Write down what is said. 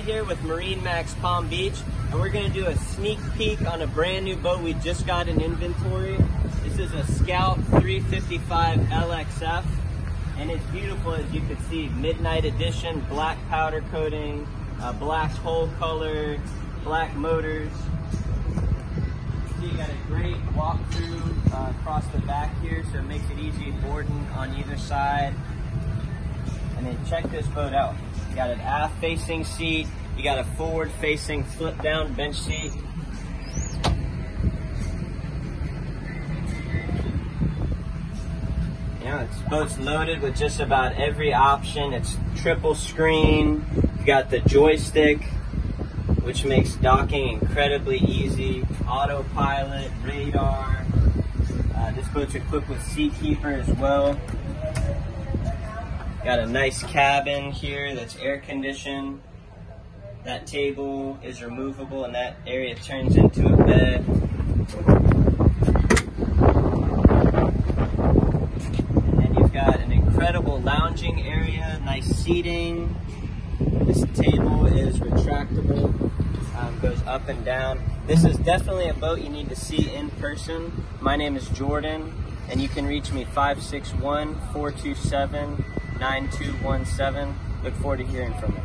Matt here with MarineMax Palm Beach, and we're going to do a sneak peek on a brand new boat we just got in inventory. This is a Scout 355 LXF, and it's beautiful, as you can see. Midnight edition, black powder coating, black hull color, black motors. So you got a great walkthrough across the back here, so it makes it easy boarding on either side. And then check this boat out. You got an aft-facing seat. You got a forward-facing flip-down bench seat. This boat's loaded with just about every option. It's triple screen. You got the joystick, which makes docking incredibly easy. Autopilot, radar. This boat's equipped with Seakeeper as well. Got a nice cabin here that's air conditioned. That table is removable and that area turns into a bed. And then you've got an incredible lounging area, nice seating. This table is retractable, goes up and down. This is definitely a boat you need to see in person. My name is Jordan, and you can reach me 561-427-9217. Look forward to hearing from you.